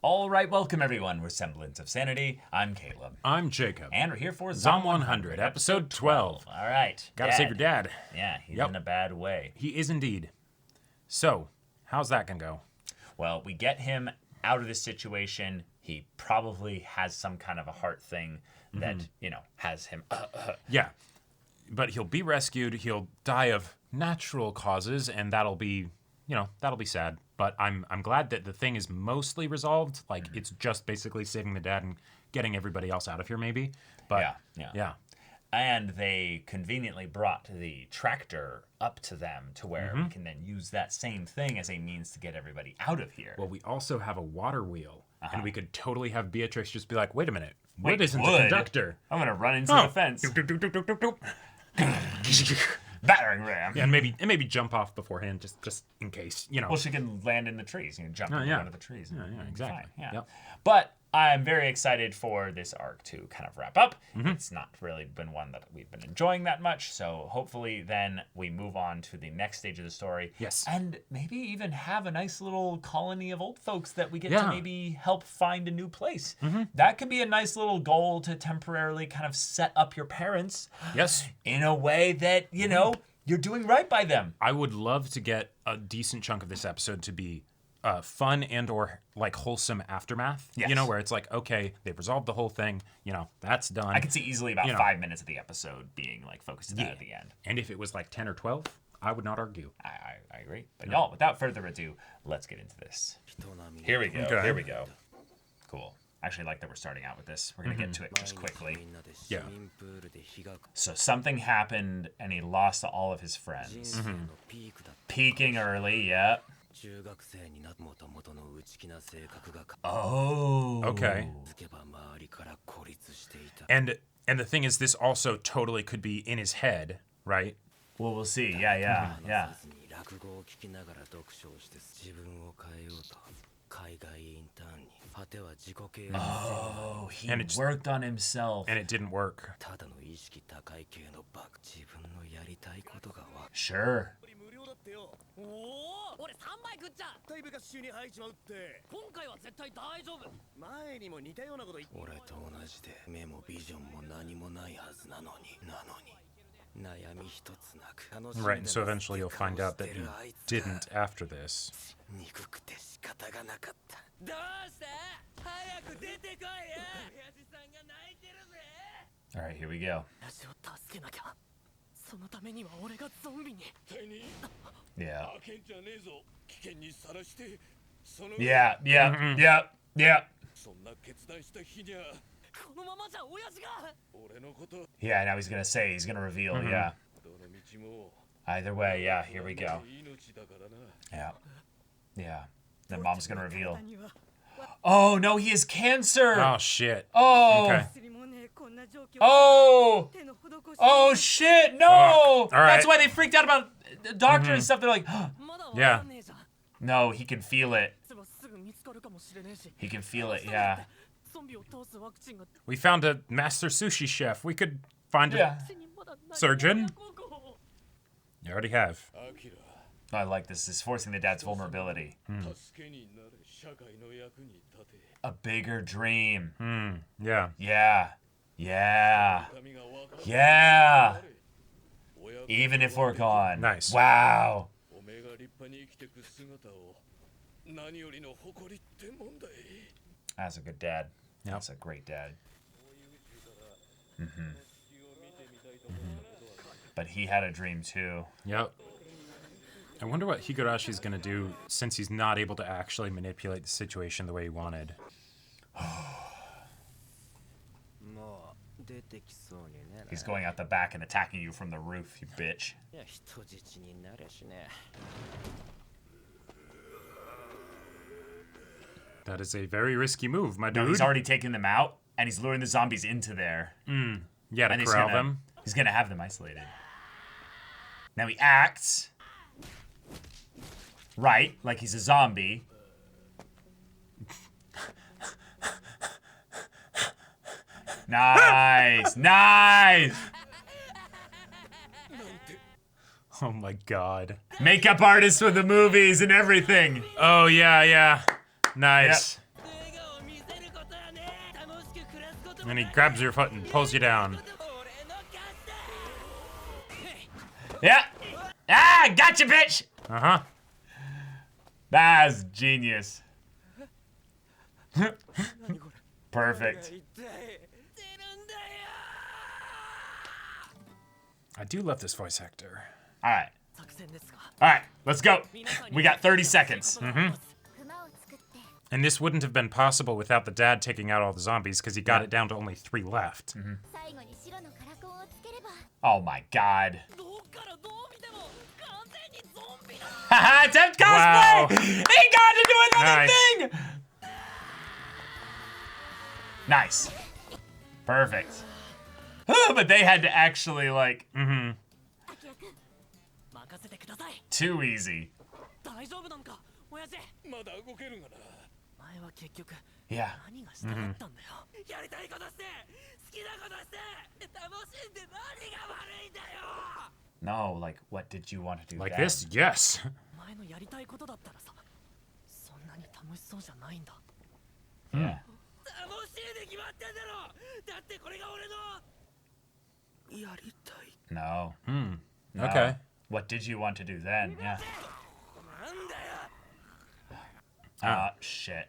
All right, welcome everyone. We're Semblance of Sanity. I'm Caleb. I'm Jacob. And we're here for Zom 100, episode 12. All right. Gotta save your dad. Yeah, he's in a bad way. He is indeed. So, how's that gonna go? Well, we get him out of this situation. He probably has some kind of a heart thing that, has him. Yeah. But he'll be rescued. He'll die of natural causes, and that'll be sad. But I'm glad that the thing is mostly resolved. Like, it's just basically saving the dad and getting everybody else out of here, maybe. But yeah. And they conveniently brought the tractor up to them to where we can then use that same thing as a means to get everybody out of here. Well, we also have a water weel, and we could totally have Beatrix just be like, wait a minute, wood Wait, isn't wood? a conductor. I'm going to run into the fence. Battering ram. Yeah, and maybe jump off beforehand, just in case, Well, she can land in the trees. You can jump into one of the trees. Yeah, exactly. Fine, yeah. Yep. But I'm very excited for this arc to kind of wrap up. It's not really been one that we've been enjoying that much. So hopefully then we move on to the next stage of the story. Yes. And maybe even have a nice little colony of old folks that we get to maybe help find a new place. That could be a nice little goal to temporarily kind of set up your parents. Yes. In a way that, you're doing right by them. I would love to get a decent chunk of this episode to be fun and or like wholesome aftermath. Yes. Where it's like, okay, they've resolved the whole thing. That's done. I could see easily about 5 minutes of the episode being like focused on that at the end. And if it was like 10 or 12, I would not argue. I agree. But y'all, without further ado, let's get into this. Here we go. Okay. Here we go. Cool. I actually like that we're starting out with this. We're going to get to it just quickly. Yeah. So something happened and he lost all of his friends. Peaking early, yep. Oh. Okay. And the thing is, this also totally could be in his head, right? Well, we'll see. Yeah. Oh, he worked on himself. And it didn't work. Sure. Right, and so eventually you'll find out that he didn't after this. All right, here we go. Yeah. Yeah, now he's gonna reveal, yeah. Either way, yeah, here we go. Yeah. Then mom's gonna reveal. Oh, no, he has cancer! Oh, shit. Oh! Okay. Oh, shit, no! All right. That's why they freaked out about the doctor and stuff. They're like, Yeah. no, he can feel it. He can feel it, yeah. We found a master sushi chef. We could find a surgeon. You already have. I like this. This is forcing the dad's vulnerability. A bigger dream. Yeah. Yeah. Even if we're gone. Nice. Wow. That's a good dad. Yep. That's a great dad. But he had a dream too. Yep. I wonder what Higurashi's gonna do since he's not able to actually manipulate the situation the way he wanted. He's going out the back and attacking you from the roof, you bitch. That is a very risky move, my dude. No, he's already taken them out, and he's luring the zombies into there. Yeah, to corral them. He's gonna have them isolated. Now he acts right, like he's a zombie. Nice, nice. Oh my god. Makeup artists for the movies and everything. Oh yeah, yeah. Nice. Yep. And then he grabs your foot and pulls you down. Yeah. Ah, gotcha, bitch. Uh-huh. That's genius. Perfect. I do love this voice actor. All right. All right, let's go. We got 30 seconds. And this wouldn't have been possible without the dad taking out all the zombies because he got it down to only 3 left. Oh my god. Haha, attempt cosplay! Wow. He got to do another Nice. thing! Nice. Perfect. But they had to actually, like, too easy. Yeah. No, like, what did you want to do? Like then? this? Yes. Yeah. No. No. Okay. What did you want to do then? Yeah. Shit.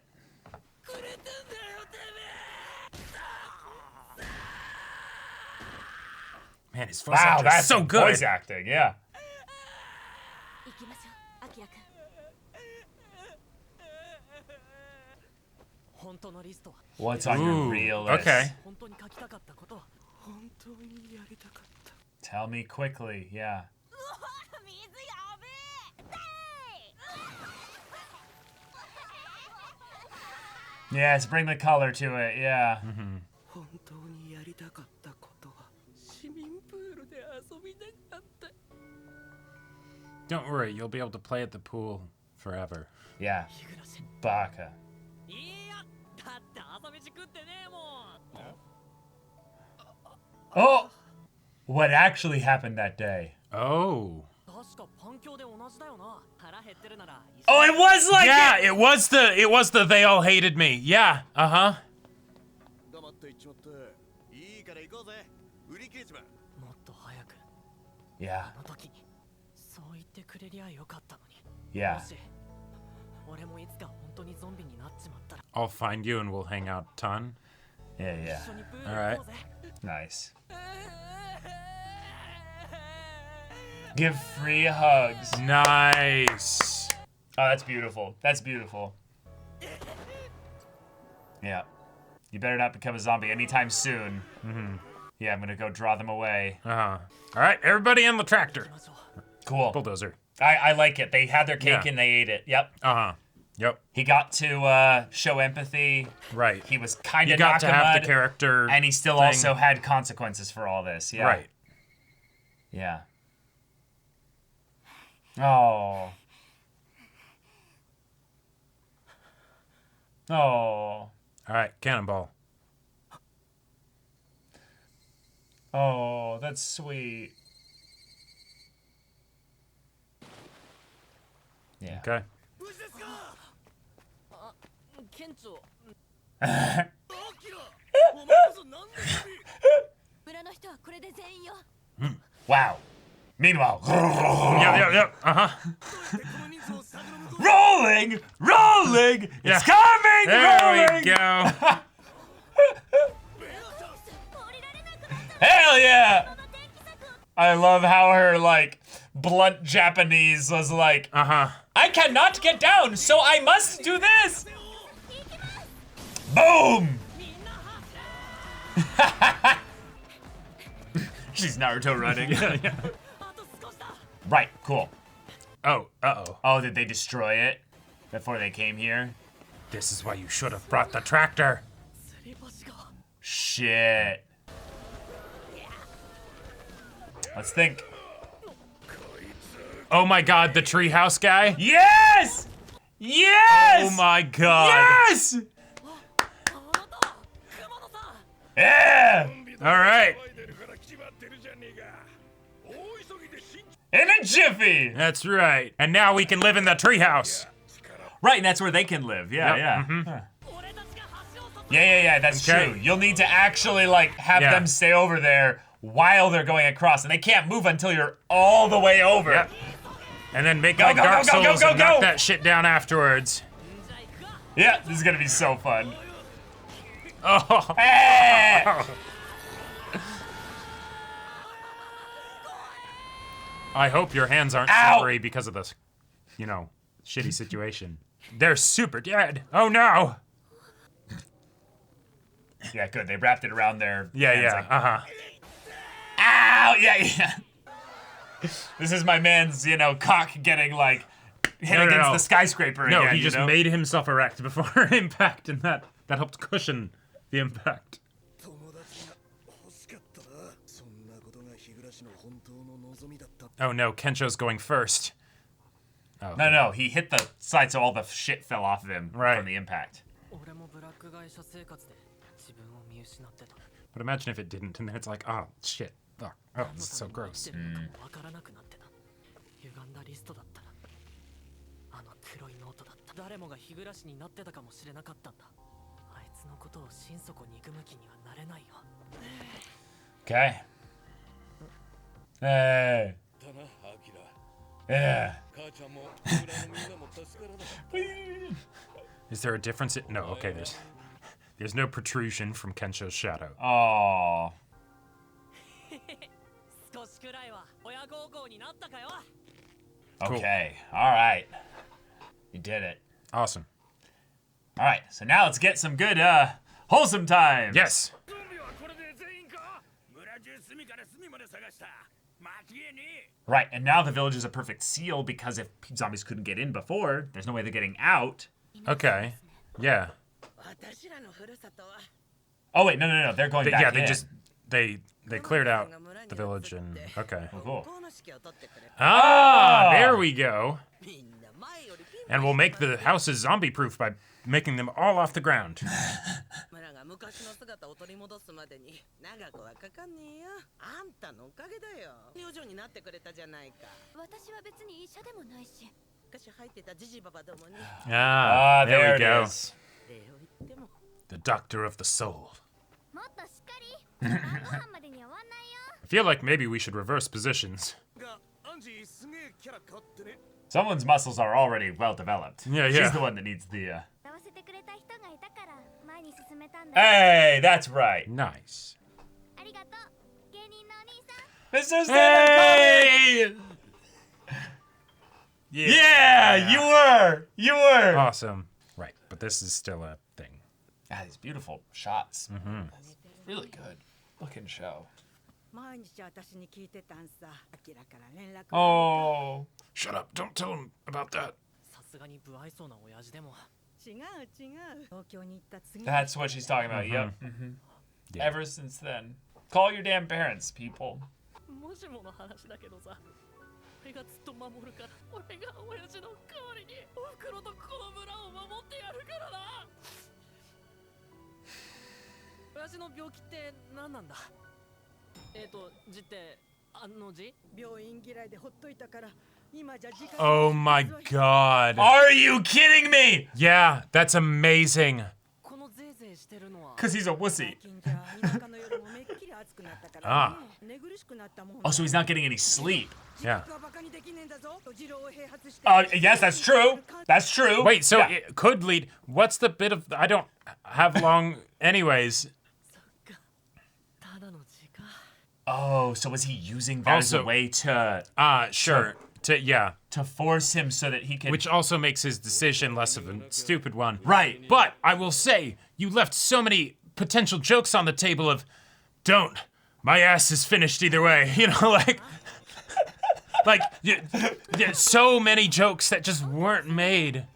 Man, his voice Wow, actor that's is so good. voice acting, yeah. What's on your Ooh, real list? okay. Tell me quickly, yeah. Yes, bring the color to it, yeah. Don't worry, you'll be able to play at the pool forever. Yeah. Baka. Oh! What actually happened that day? Oh. Oh, it was like Yeah, it! it was the they all hated me. Yeah, uh-huh. Yeah. Yeah. I'll find you and we'll hang out a ton. Yeah, yeah. All right. Nice. Give free hugs. Nice. Oh, that's beautiful. That's beautiful. Yeah. You better not become a zombie anytime soon. Yeah, I'm gonna go draw them away. Uh-huh. All right, everybody on the tractor. Cool. Bulldozer. I like it. They had their cake Yeah. and they ate it. Yep. Uh-huh. Yep. He got to show empathy. Right. He was kind You of got to have the character and he still thing. also had consequences for all this. Yeah. Right. Yeah. Oh. Oh. All right, cannonball. Oh, that's sweet. Yeah. Okay. Wow. Meanwhile. Yep. Uh-huh. Rolling! Rolling! Yeah. It's coming! There rolling! we go. Hell yeah! I love how her, like, blunt Japanese was like, Uh-huh. I cannot get down, so I must do this! Boom! She's Naruto running. Yeah. Right, cool. Oh, uh-oh. Oh, did they destroy it before they came here? This is why you should have brought the tractor. Shit. Let's think. Oh my god, the treehouse guy? Yes! Yes! Oh my god. Yes! Yeah! All right. In a jiffy! That's right. And now we can live in the treehouse. Right, and that's where they can live. Yeah, Yep, yeah. Yeah, that's Okay. true. You'll need to actually, like, have Yeah. them stay over there while they're going across, and they can't move until you're all the way over. Yep. And then make Go, all go, Dark go, go, go, Souls go, and knock go. that shit down afterwards. Yeah, this is gonna be so fun. Oh. Hey! I hope your hands aren't Ow. slippery because of this, you know, shitty situation. They're super dead. Oh no. Yeah, good. They wrapped it around their Yeah, hands, yeah. like, ow! Yeah. This is my man's, cock getting, like, hit No, against no. the skyscraper No, again, he just made himself erect before impact, and that helped cushion the impact. Oh no, Kensho's going first. Oh. No, he hit the side so all the shit fell off of him Right. from the impact. But imagine if it didn't, and then it's like, oh shit, fuck, oh, this is so gross. Okay. Hey. Yeah. Is there a difference? No, okay, there's no protrusion from Kensho's shadow. Oh. Cool. Okay. All right. You did it. Awesome. All right. So now let's get some good wholesome time. Yes. Right. And now the village is a perfect seal because if zombies couldn't get in before, there's no way they're getting out. Okay. Yeah. Oh wait, no. They're going back Yeah, in. they just they cleared out the village and okay. Cool. Ah, Oh. there we go. And we'll make the houses zombie proof by making them all off the ground. Ah, there we it go. is. The doctor of the soul. I feel like maybe we should reverse positions. Someone's muscles are already well developed. Yeah. She's the one that needs the. Hey, that's right. Nice. Mr. Stanley! Yeah, you were. Awesome. Right, but this is still a thing. Ah, these beautiful shots. That's really good looking show. Oh. Shut up! Don't tell him about that. That's what she's talking about. Yep. Yeah. Ever since then. Call your damn parents, people. Oh my god. Are you kidding me? Yeah, that's amazing. Because he's a wussy. Ah. Oh, so he's not getting any sleep. Yeah. Yes, that's true. That's true. Wait, so Yeah. it could lead. What's the bit of. I don't have long. Anyways. Oh, so was he using that as a Also- way to Sure. Yeah. force him so that he can... Which also makes his decision less of a stupid one. Right. But I will say, you left so many potential jokes on the table of, don't. My ass is finished either way. You know, like. Like, so many jokes that just weren't made.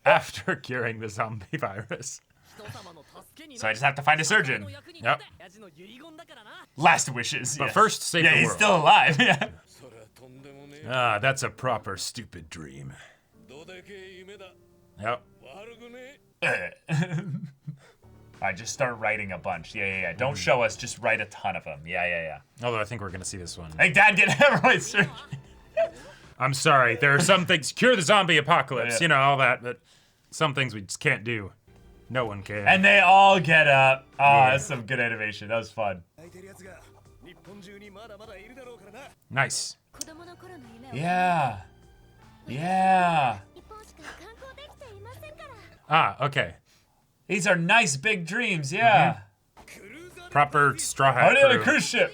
After curing the zombie virus. So I just have to find a surgeon. Yep. Last wishes. But yes. first, save yeah, the he's world. still alive. Yeah. Ah, that's a proper stupid dream. Yep. All right, just start writing a bunch. Yeah. Don't show us. Just write a ton of them. Yeah. Although I think we're gonna see this one. Hey, Dad, get hemorrhoid surgery. I'm sorry. There are some things. Cure the zombie apocalypse. Yeah. You know, all that. But some things we just can't do. No one can. And they all get up. Oh, that's some good animation. That was fun. Nice. Yeah. Ah, okay. These are nice big dreams. Yeah. Proper straw Oh, hat they're on a crew. cruise ship.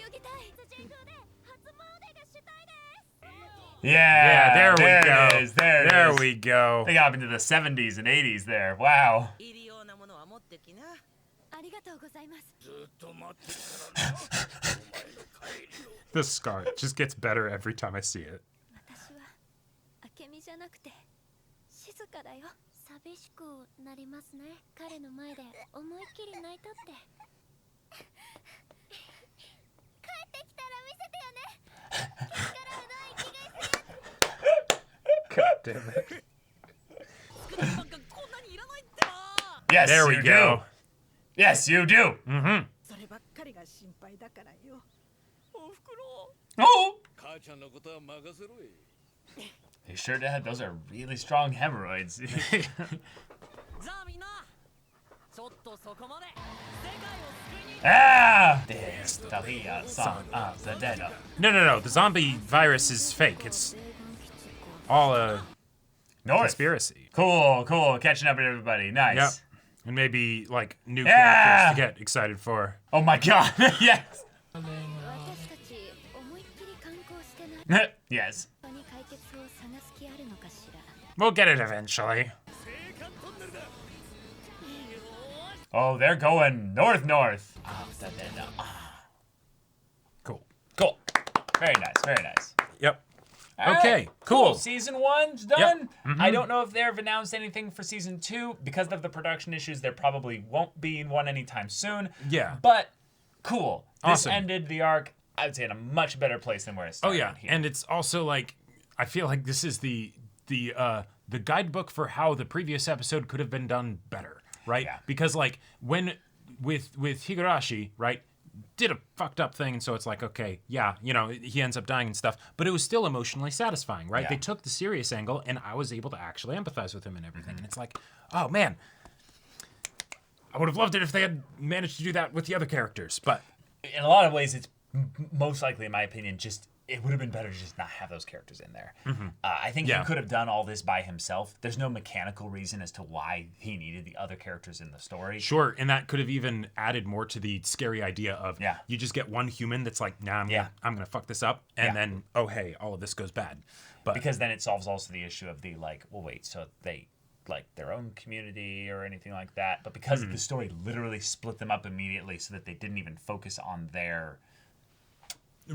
Yeah, there we go. It is. There it is. we go. They got up into the 70s and 80s there. Wow. The scar just gets better every time I see it. God damn it. Yes, There we you go. do. Yes, you do. Mm-hmm. Oh. They sure did. Those are really strong hemorrhoids. Ah! There's the song of the dead. No. The zombie virus is fake. It's all a North. conspiracy. Cool. Catching up with everybody. Nice. Yep. And maybe like new Yeah! characters to get excited for. Oh my god. Yes. Yes. We'll get it eventually. Oh, they're going north. Cool. Cool. Very nice. Yep. All Okay, right, cool. Season 1's done. Yep. Mm-hmm. I don't know if they've announced anything for season 2 because of the production issues. There probably won't be one anytime soon. Yeah. But cool. This Awesome. ended the arc, I would say, in a much better place than where it started. Oh yeah, here. and it's also like I feel like this is the guidebook for how the previous episode could have been done better, right? Yeah. Because like when with Higurashi, right, did a fucked up thing, and so it's like, okay, yeah, you know, he ends up dying and stuff, but it was still emotionally satisfying, right? Yeah. They took the serious angle, and I was able to actually empathize with him and everything, and it's like, oh man, I would have loved it if they had managed to do that with the other characters, but in a lot of ways, it's most likely, in my opinion, just it would have been better to just not have those characters in there. I think Yeah. he could have done all this by himself. There's no mechanical reason as to why he needed the other characters in the story. sure, and that could have even added more to the scary idea of Yeah. you just get one human that's like, nah, Yeah. I'm gonna fuck this up, and Yeah. then oh hey, all of this goes bad. But Because then it solves also the issue of the like, well, wait, so they like their own community or anything like that. But because the story literally split them up immediately so that they didn't even focus on their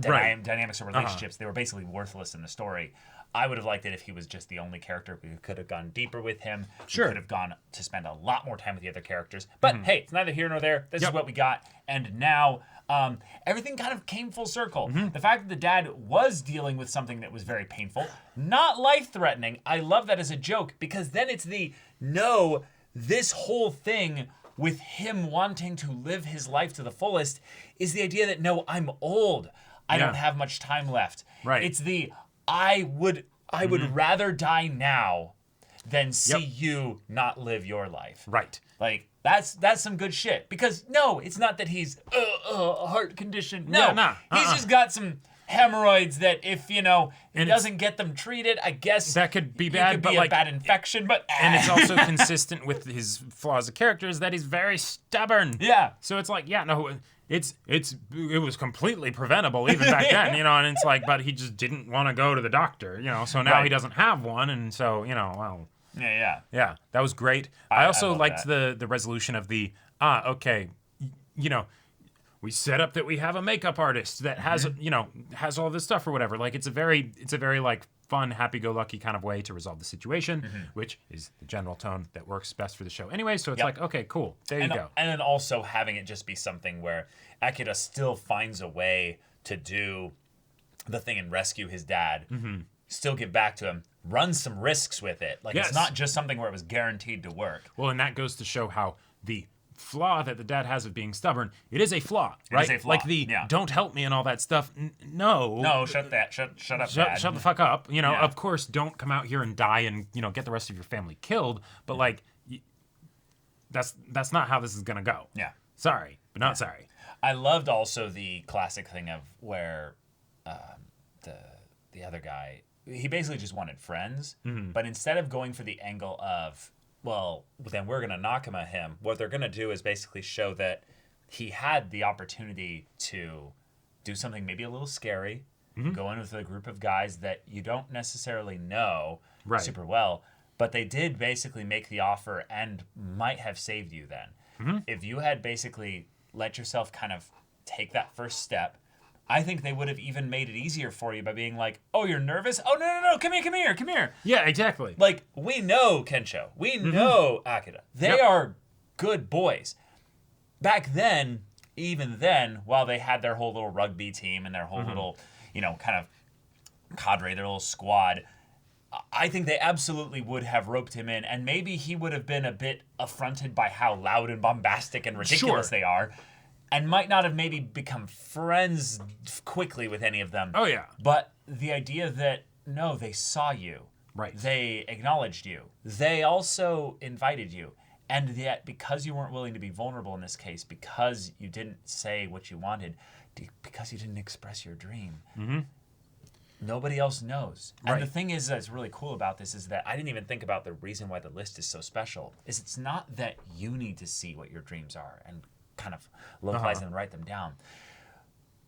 right, dynamics or relationships, they were basically worthless in the story. I would have liked it if he was just the only character. We could have gone deeper with him. Sure. We could have gone to spend a lot more time with the other characters. But hey, it's neither here nor there. This is Yep. what we got. And now everything kind of came full circle. The fact that the dad was dealing with something that was very painful, not life-threatening, I love that as a joke, because then it's this whole thing with him wanting to live his life to the fullest is the idea that, no, I'm old. I Yeah. don't have much time left. Right. It's the I would rather die now than see you not live your life. right. Like that's some good shit. Because no, it's not that he's a heart condition. No, Yeah, nah, he's just got some hemorrhoids that if he And doesn't get them treated, I guess That could be it bad, could but be like, a bad infection. But and it's also consistent with his flaws of character is that he's very stubborn. yeah. So it's like, yeah, no, it was completely preventable even back then, and it's like, but he just didn't want to go to the doctor, so now Right. he doesn't have one, and so, well, Yeah. yeah, that was great. I also love liked the resolution of the, okay, we set up that we have a makeup artist that has, has all this stuff or whatever. Like, it's a very like fun, happy-go-lucky kind of way to resolve the situation, which is the general tone that works best for the show anyway. So it's Yep. like, okay, cool, there you go. And then also having it just be something where Akira still finds a way to do the thing and rescue his dad, still get back to him, run some risks with it. Like, Yes. it's not just something where it was guaranteed to work. Well, and that goes to show how the flaw that the dad has of being stubborn, it is a flaw, right? is a flaw, Like the yeah. don't help me and all that stuff. No. No, shut up, Dad. Shut the fuck up. You know, Yeah. of course, don't come out here and die and, you know, get the rest of your family killed. But like, that's not how this is gonna go. Yeah. Sorry, but not sorry. I loved also the classic thing of where the other guy, he basically just wanted friends, but instead of going for the angle of, well, then we're gonna knock him at him, what they're gonna do is basically show that he had the opportunity to do something maybe a little scary, go in with a group of guys that you don't necessarily know Right. super well, but they did basically make the offer and might have saved you then. If you had basically let yourself kind of take that first step, I think they would have even made it easier for you by being like, oh, you're nervous? Oh, no, come here. Yeah, exactly. Like, we know Kensho. We know Akira. They are good boys. Back then, even then, while they had their whole little rugby team and their whole little, you know, kind of cadre, their little squad, I think they absolutely would have roped him in, and maybe he would have been a bit affronted by how loud and bombastic and ridiculous they are, and might not have maybe become friends quickly with any of them. Oh, yeah. But the idea that, no, they saw you. Right. They acknowledged you. They also invited you. And yet, because you weren't willing to be vulnerable in this case, because you didn't say what you wanted, because you didn't express your dream, nobody else knows. Right. And the thing is that's really cool about this is that I didn't even think about the reason why the list is so special. Is it's not that you need to see what your dreams are and kind of localize them and write them down.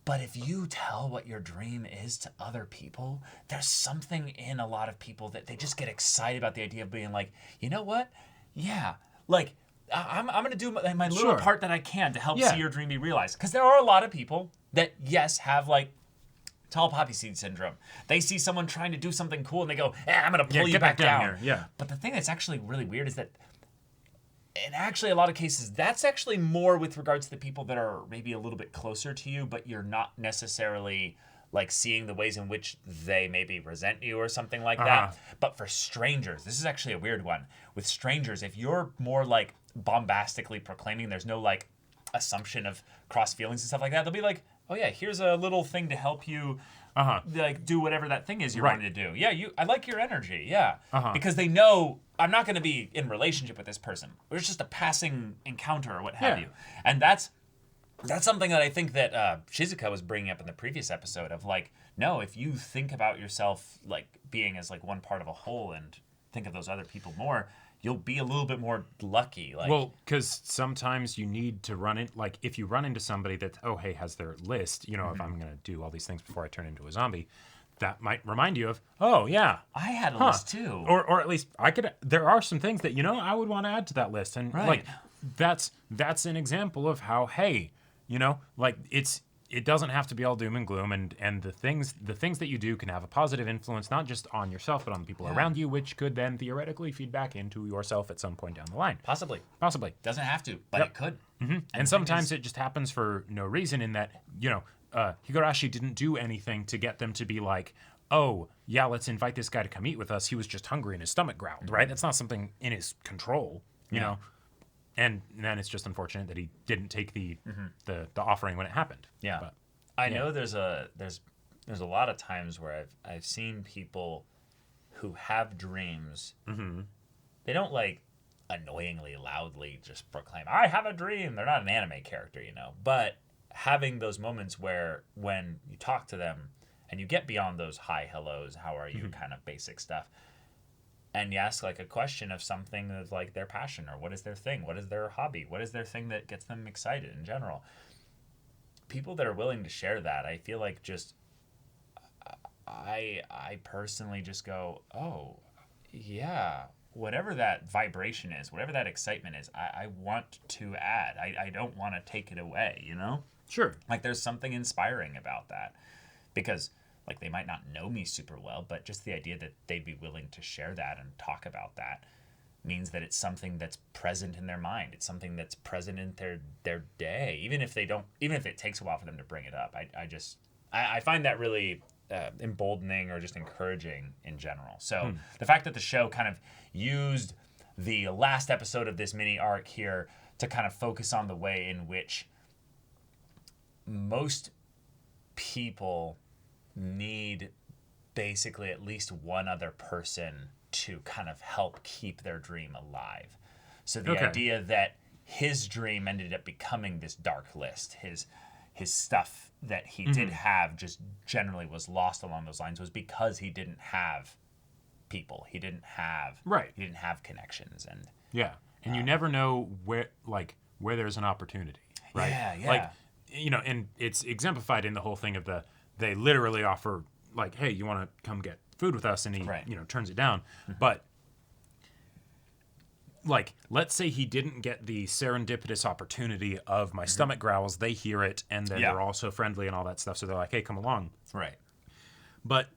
But if you tell what your dream is to other people, there's something in a lot of people that they just get excited about the idea of being like, you know what? Yeah, like I'm going to do my little part that I can to help see your dream be realized. Because there are a lot of people that, yes, have like tall poppy seed syndrome. They see someone trying to do something cool and they go, I'm going to pull you back down. Here. Yeah. But the thing that's actually really weird is that in actually a lot of cases, that's actually more with regards to the people that are maybe a little bit closer to you, but you're not necessarily like seeing the ways in which they maybe resent you or something like that. But for strangers, this is actually a weird one. With strangers, if you're more like bombastically proclaiming, there's no like assumption of cross feelings and stuff like that, they'll be like, oh yeah, here's a little thing to help you like do whatever that thing is you're wanting to do. Yeah, I like your energy. Yeah. Because they know I'm not going to be in relationship with this person. It's just a passing encounter or what have you. And that's something that I think that Shizuka was bringing up in the previous episode of like, no, if you think about yourself like being as like one part of a whole and think of those other people more, you'll be a little bit more lucky. Like, well, because sometimes you need to run it. Like if you run into somebody that, has their list, you know, if I'm going to do all these things before I turn into a zombie, that might remind you of, oh yeah, I had a list too. Or at least there are some things that, you know, I would want to add to that list. And like, that's an example of how, hey, you know, like it doesn't have to be all doom and gloom, and the things that you do can have a positive influence, not just on yourself, but on the people around you, which could then theoretically feed back into yourself at some point down the line. Possibly. Doesn't have to, but it could. And sometimes it just happens for no reason in that, you know, Higurashi didn't do anything to get them to be like, oh, yeah, let's invite this guy to come eat with us. He was just hungry and his stomach growled, right? That's not something in his control, you know? And then it's just unfortunate that he didn't take the offering when it happened. Yeah. But, I know there's a lot of times where I've seen people who have dreams. They don't like annoyingly loudly just proclaim, I have a dream. They're not an anime character, you know, but having those moments where when you talk to them and you get beyond those hi, hellos, how are you kind of basic stuff, and you ask like a question of something of like their passion or what is their thing, what is their hobby, what is their thing that gets them excited in general. People that are willing to share that, I feel like just I personally just go, oh yeah, whatever that vibration is, whatever that excitement is, I want to add. I don't want to take it away, you know? Sure. Like there's something inspiring about that, because like they might not know me super well, but just the idea that they'd be willing to share that and talk about that means that it's something that's present in their mind. It's something that's present in their day, even if it takes a while for them to bring it up. I find that really emboldening or just encouraging in general. So the fact that the show kind of used the last episode of this mini arc here to kind of focus on the way in which most people need basically at least one other person to kind of help keep their dream alive. So the idea that his dream ended up becoming this dark list, his stuff that he did have just generally was lost along those lines, was because he didn't have people. He didn't have He didn't have connections, and and you never know where there's an opportunity, right? Yeah. Like, and it's exemplified in the whole thing of they literally offer like, hey, you want to come get food with us, and he turns it down, but. Like, let's say he didn't get the serendipitous opportunity of my stomach growls. They hear it, and then they're also friendly and all that stuff. So they're like, hey, come along. Right. But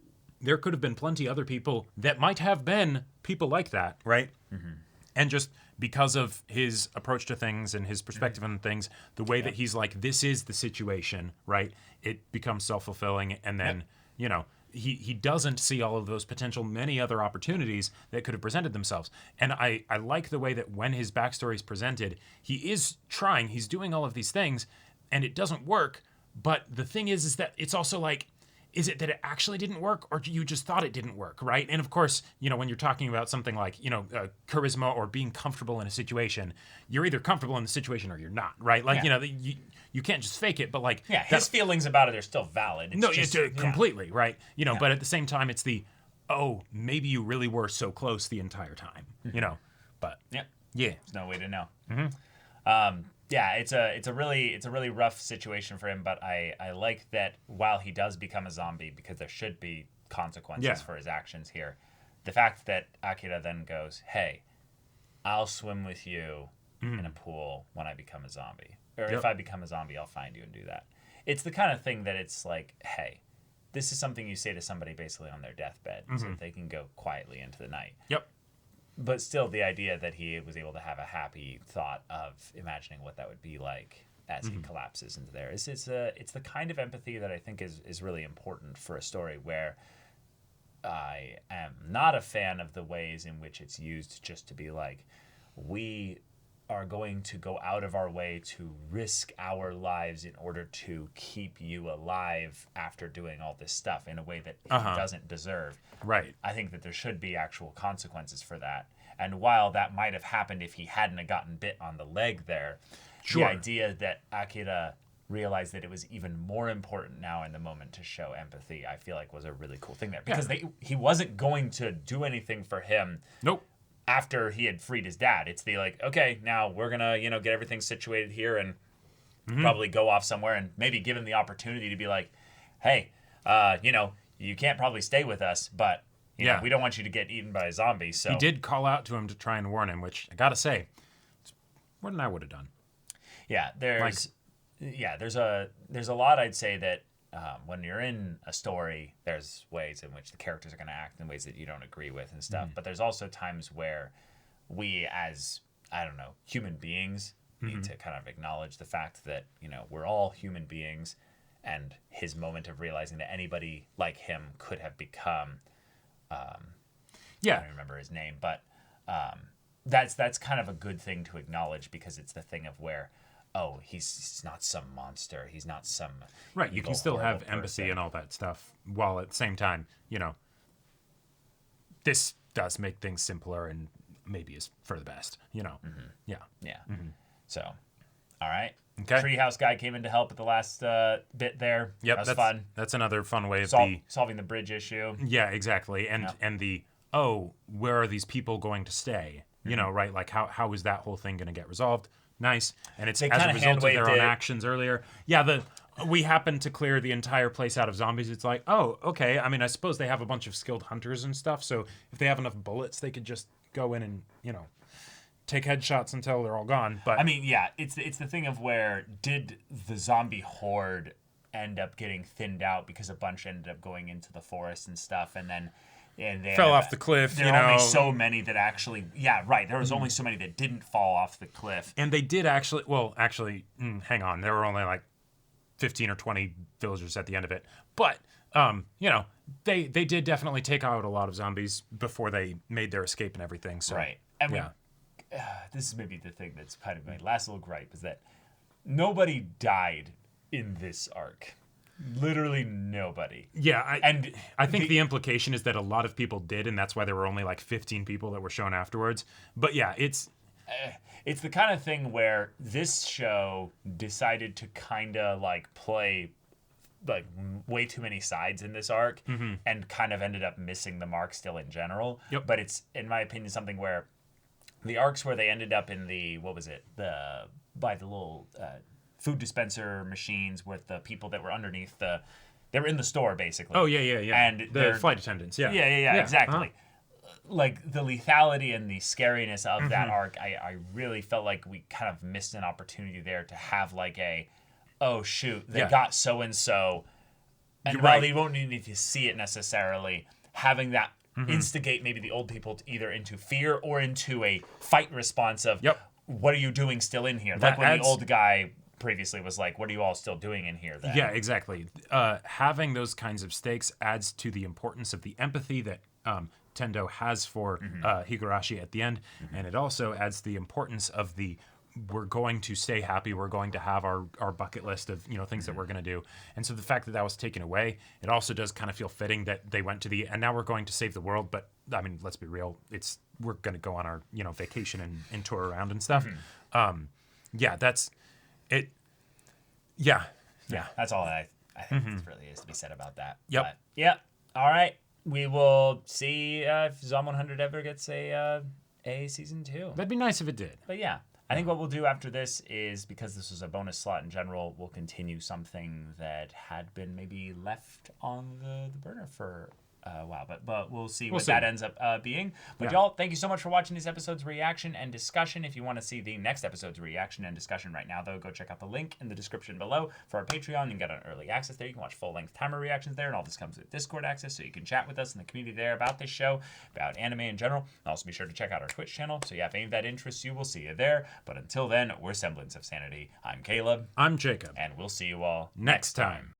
there could have been plenty other people that might have been people like that, right? And just because of his approach to things and his perspective on things, the way that he's like, this is the situation, right? It becomes self-fulfilling, and then, he doesn't see all of those potential many other opportunities that could have presented themselves. And I like the way that when his backstory is presented, he is trying, he's doing all of these things, and it doesn't work. But the thing is that it's also like, is it that it actually didn't work, or you just thought it didn't work, right? And of course, when you're talking about something like, charisma or being comfortable in a situation, you're either comfortable in the situation or you're not, right? Like, you can't just fake it, but like... Yeah, his feelings about it are still valid. It's completely, right? But at the same time, it's maybe you really were so close the entire time, but... Yeah. There's no way to know. It's a really rough situation for him, but I like that while he does become a zombie, because there should be consequences for his actions here, the fact that Akira then goes, hey, I'll swim with you in a pool when I become a zombie. Or if I become a zombie, I'll find you and do that. It's the kind of thing that it's like, hey, this is something you say to somebody basically on their deathbed so that they can go quietly into the night. But still, the idea that he was able to have a happy thought of imagining what that would be like as he collapses into there. It's the kind of empathy that I think is really important for a story where I am not a fan of the ways in which it's used just to be like, we are going to go out of our way to risk our lives in order to keep you alive after doing all this stuff in a way that he doesn't deserve. Right. I think that there should be actual consequences for that. And while that might have happened if he hadn't gotten bit on the leg there, the idea that Akira realized that it was even more important now in the moment to show empathy, I feel like was a really cool thing there. Because he wasn't going to do anything for him. Nope. After he had freed his dad. It's the like, okay, now we're gonna, get everything situated here and probably go off somewhere and maybe give him the opportunity to be like, hey, you can't probably stay with us, but you know, we don't want you to get eaten by a zombie. So he did call out to him to try and warn him, which I gotta say, it's more than I would have done. Yeah, there's a lot I'd say that when you're in a story, there's ways in which the characters are going to act in ways that you don't agree with and stuff. But there's also times where we, as, human beings, need to kind of acknowledge the fact that, we're all human beings, and his moment of realizing that anybody like him could have become, I don't remember his name, but that's kind of a good thing to acknowledge, because it's the thing of where, oh, he's not some monster. He's not some right. You can still have empathy person. And all that stuff, while at the same time, this does make things simpler and maybe is for the best. Yeah. So, all right. Okay. Treehouse guy came in to help at the last bit there. Yep, that was fun. That's another fun way of solving the bridge issue. Yeah, exactly. And where are these people going to stay? Right? Like how is that whole thing going to get resolved? Nice. And it's as a result of their own actions earlier. Yeah, we happen to clear the entire place out of zombies. It's like, oh, okay. I mean, I suppose they have a bunch of skilled hunters and stuff, so if they have enough bullets, they could just go in and, take headshots until they're all gone. But I mean, yeah, it's the thing of where did the zombie horde end up getting thinned out because a bunch ended up going into the forest and stuff, and they fell off the cliff. There are only so many that actually, there was only so many that didn't fall off the cliff. And they did actually, hang on, there were only like 15 or 20 villagers at the end of it. But, they did definitely take out a lot of zombies before they made their escape and everything. So, right. And this is maybe the thing that's kind of my last little gripe is that nobody died in this arc. Literally nobody. Yeah, I think the the implication is that a lot of people did, and that's why there were only like 15 people that were shown afterwards. But yeah, it's the kind of thing where this show decided to kind of like play like way too many sides in this arc and kind of ended up missing the mark still in general. Yep. But it's, in my opinion, something where the arcs where they ended up in the, what was it? By the little food dispenser machines with the people that were underneath they were in the store basically. Oh yeah. And the flight attendants. Yeah. Yeah, exactly. Like the lethality and the scariness of that arc, I really felt like we kind of missed an opportunity there to have like oh shoot, they got so and so, and You're while right. they won't need to see it necessarily, having that instigate maybe the old people to either into fear or into a fight response of what are you doing still in here? That Like when adds- the old guy previously was like, what are you all still doing in here then? Yeah, exactly. Having those kinds of stakes adds to the importance of the empathy that Tendo has for Higurashi at the end, and it also adds the importance of the we're going to stay happy, we're going to have our bucket list of things that we're going to do. And so the fact that that was taken away, it also does kind of feel fitting that they went to and now we're going to save the world. But I mean, let's be real, we're going to go on our vacation and tour around and stuff. Yeah, that's it. Yeah. That's all I think really is to be said about that. Yep. But, yeah. All right. We will see if Zom 100 ever gets a season 2. That'd be nice if it did. But yeah, I think what we'll do after this is, because this was a bonus slot in general, we'll continue something that had been maybe left on the burner for a while. But we'll see what that ends up being. But y'all, thank you so much for watching this episode's reaction and discussion. If you want to see the next episode's reaction and discussion right now, though, go check out the link in the description below for our Patreon. You can get an early access there. You can watch full-length timer reactions there, and all this comes with Discord access, so you can chat with us in the community there about this show, about anime in general. And also be sure to check out our Twitch channel. So yeah, if any of that interests you, we'll see you there. But until then, we're Semblance of Sanity. I'm Caleb. I'm Jacob. And we'll see you all Next time.